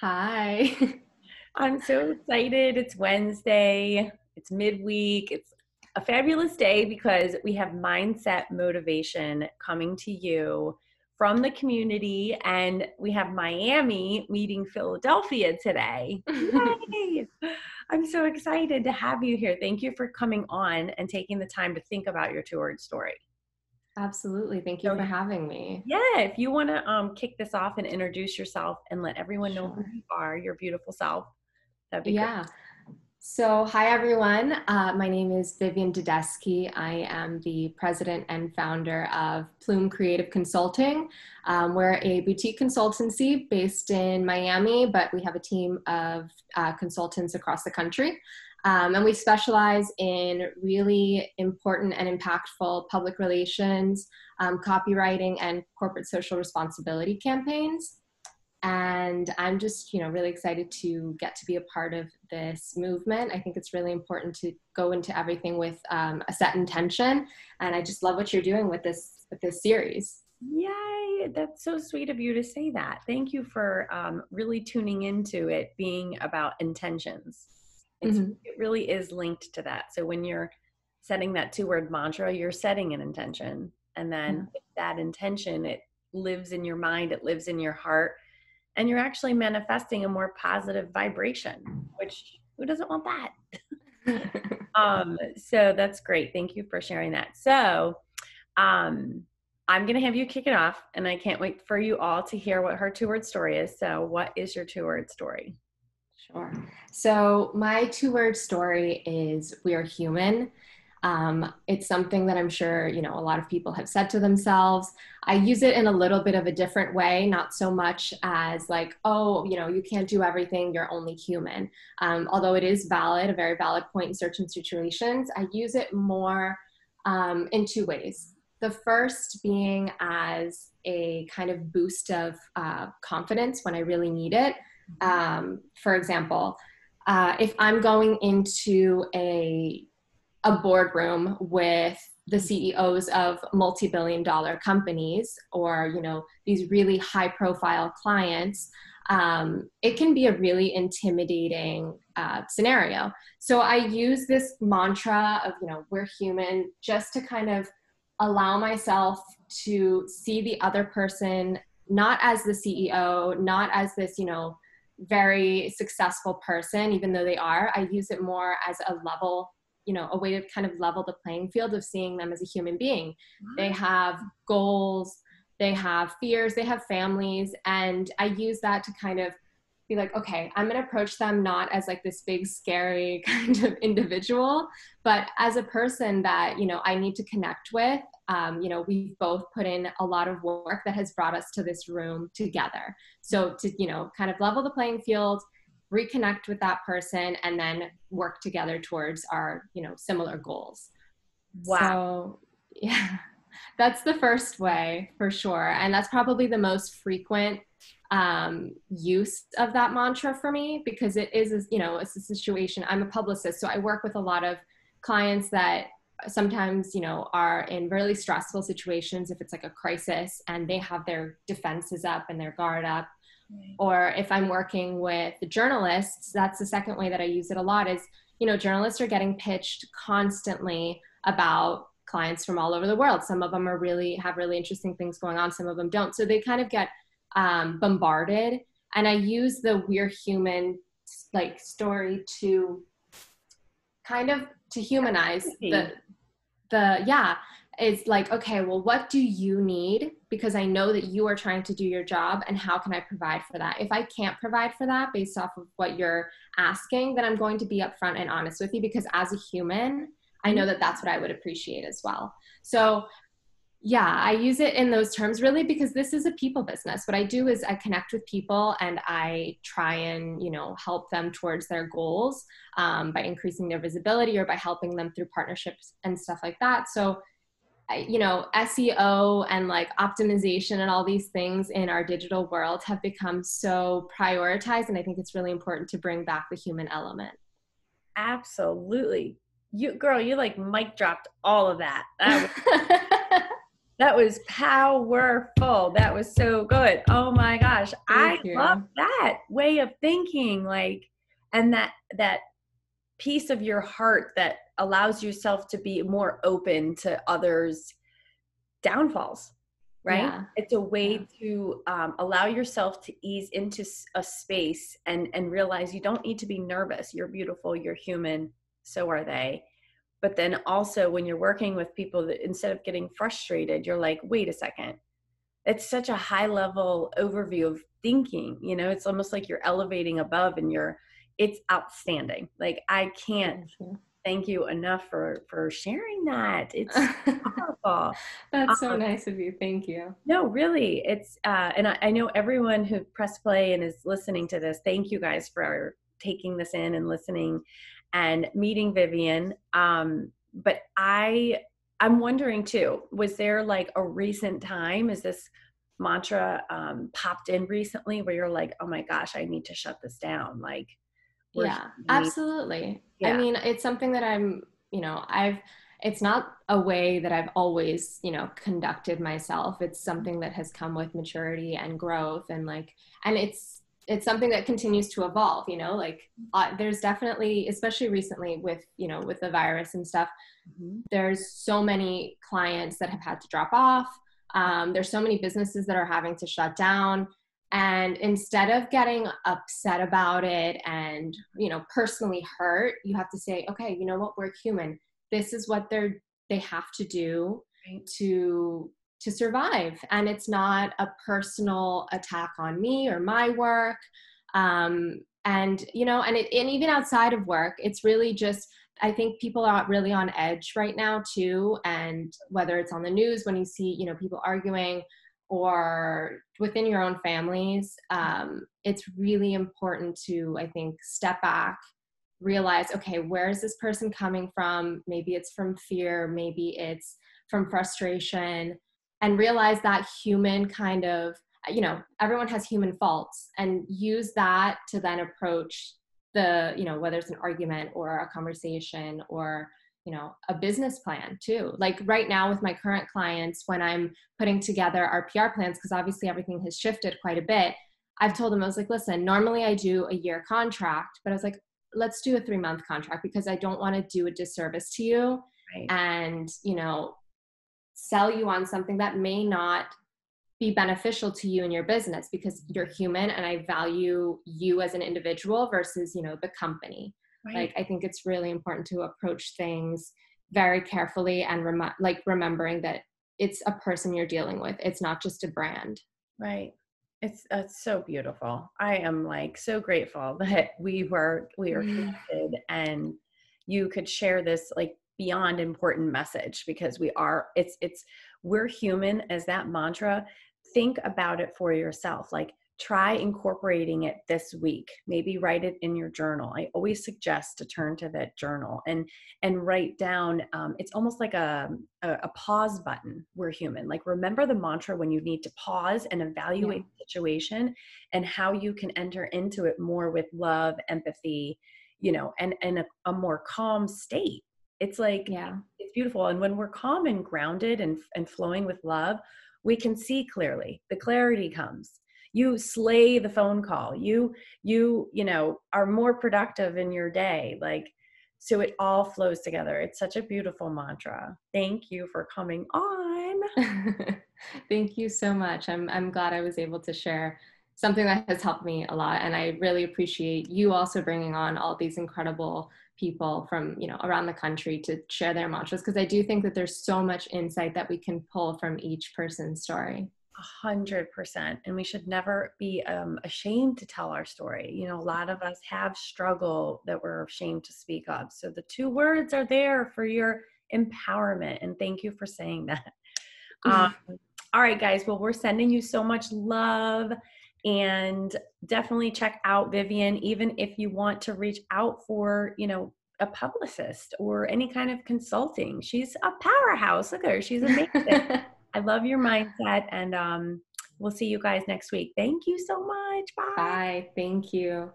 Hi. I'm so excited. It's Wednesday. It's midweek. It's a fabulous day because we have Mindset Motivation coming to you from the community, and we have Miami meeting Philadelphia today. Yay! I'm so excited to have you here. Thank you for coming on and taking the time to think about your two-word story. Absolutely. Thank you So, for having me. yeah, if you want to kick this off and introduce yourself and let everyone know who Sure. you are, your beautiful self, that'd be great. Yeah. So, hi everyone. My name is Viviane. I am the president and founder of Plume Creative Consulting. We're a boutique consultancy based in Miami, but we have a team of consultants across the country. And we specialize in really important and impactful public relations, copywriting, and corporate social responsibility campaigns. And I'm just, really excited to get to be a part of this movement. I think it's really important to go into everything with a set intention. And I just love what you're doing with this series. Yay! That's so sweet of you to say that. Thank you for really tuning into it being about intentions. Mm-hmm. It really is linked to that. So when you're setting that two-word mantra, you're setting an intention. And then Yeah. that intention, it lives in your mind, it lives in your heart, and you're actually manifesting a more positive vibration, which who doesn't want that? So that's great. Thank you for sharing that. So um, I'm going to have you kick it off, and I can't wait for you all to hear what her two-word story is. So what is your two-word story? Sure. So my two-word story is "We are human." It's something that I'm sure, a lot of people have said to themselves. I use it in a little bit of a different way, not so much as like, oh, you can't do everything, you're only human. Although it is valid, a very valid point in certain situations, I use it more in two ways. The first being as a kind of boost of confidence when I really need it. For example, if I'm going into a boardroom with the CEOs of multi-billion-dollar companies, or these really high-profile clients, it can be a really intimidating scenario. So I use this mantra of we're human, just to kind of allow myself to see the other person not as the CEO, not as this very successful person, even though they are. I use it more as a level, a way to kind of level the playing field of seeing them as a human being. They have goals, they have fears, they have families. And I use that to kind of be like, okay, I'm going to approach them not as like this big, scary kind of individual, but as a person that, I need to connect with. We've both put in a lot of work that has brought us to this room together. So to, kind of level the playing field, reconnect with that person, and then work together towards our, similar goals. Wow. So yeah, that's the first way for sure. And that's probably the most frequent use of that mantra for me, because it is, it's a situation. I'm a publicist, so I work with a lot of clients that sometimes, are in really stressful situations. If it's like a crisis and they have their defenses up and their guard up. Right. Or if I'm working with journalists, that's the second way that I use it a lot is, journalists are getting pitched constantly about clients from all over the world. Some of them have really interesting things going on. Some of them don't. So they kind of get bombarded. And I use the "we're human" like story to kind of to humanize it's like, okay, well, what do you need? Because I know that you are trying to do your job, and how can I provide for that? If I can't provide for that based off of what you're asking, then I'm going to be upfront and honest with you, because as a human, I know that that's what I would appreciate as well. So yeah, I use it in those terms really because this is a people business. What I do is I connect with people and I try and, help them towards their goals by increasing their visibility or by helping them through partnerships and stuff like that. So, SEO and like optimization and all these things in our digital world have become so prioritized. And I think it's really important to bring back the human element. Absolutely. You like mic dropped all of that. That was powerful. That was so good. Oh my gosh. I Thank love you. that way of thinking. Like, and that piece of your heart that allows yourself to be more open to others' downfalls, right? Yeah. It's a Yeah. way to allow yourself to ease into a space and realize you don't need to be nervous. You're beautiful. You're human. So are they. But then also when you're working with people, that instead of getting frustrated, you're like, wait a second. It's such a high level overview of thinking, it's almost like you're elevating above and it's outstanding. Like I can't Thank you. thank you enough for sharing that. It's powerful. That's so Um, nice of you. Thank you. no, really, it's and I know everyone who pressed play and is listening to this. Thank you guys for taking this in and listening and meeting Viviane. But I'm wondering too, was there like a recent time? Is this mantra popped in recently where you're like, oh my gosh, I need to shut this down? Like we're Yeah, we absolutely. I yeah mean, it's something that it's not a way that I've always, conducted myself. It's something that has come with maturity and growth and it's something that continues to evolve, there's definitely, especially recently with the virus and stuff, Mhm. there's so many clients that have had to drop off. There's so many businesses that are having to shut down. And instead of getting upset about it and, personally hurt, you have to say, okay, you know what, we're human. This is what they have to do Right. to survive. And it's not a personal attack on me or my work. And even outside of work, it's really just, I think people are really on edge right now too. And whether it's on the news, when you see, people arguing, or within your own families, it's really important to, I think, step back, realize, okay, where is this person coming from? Maybe it's from fear, maybe it's from frustration, and realize that human kind of, everyone has human faults, and use that to then approach whether it's an argument or a conversation or a business plan too. Like right now with my current clients, when I'm putting together our PR plans, because obviously everything has shifted quite a bit, I've told them, I was like, listen, normally I do a year contract, but I was like, let's do a 3-month contract because I don't want to do a disservice to you Right. and, sell you on something that may not be beneficial to you and your business, because you're human and I value you as an individual versus, the company. Right. Like, I think it's really important to approach things very carefully and remembering that it's a person you're dealing with. It's not just a brand. Right. It's so beautiful. I am like so grateful that we are connected and you could share this like beyond important message because we're human as that mantra. Think about it for yourself. Like try incorporating it this week. Maybe write it in your journal. I always suggest to turn to that journal and write down. It's almost like a pause button. We're human. Like remember the mantra when you need to pause and Yeah. evaluate the situation and how you can enter into it more with love, empathy, and a more calm state. It's like Yeah. it's beautiful. And when we're calm and grounded and flowing with love, we can see clearly. The clarity comes. You slay the phone call. You are more productive in your day. Like, so it all flows together. It's such a beautiful mantra. Thank you for coming on. Thank you so much. I'm glad I was able to share something that has helped me a lot, and I really appreciate you also bringing on all these incredible people from around the country to share their mantras, because I do think that there's so much insight that we can pull from each person's story. 100%. And we should never be ashamed to tell our story. A lot of us have struggle that we're ashamed to speak of. So the 2 words are there for your empowerment. And thank you for saying that. Um, all right, guys. Well, we're sending you so much love and definitely check out Viviane, even if you want to reach out for, a publicist or any kind of consulting. She's a powerhouse. Look at her. She's amazing. I love your mindset and we'll see you guys next week. Thank you so much. Bye. Bye. Thank you.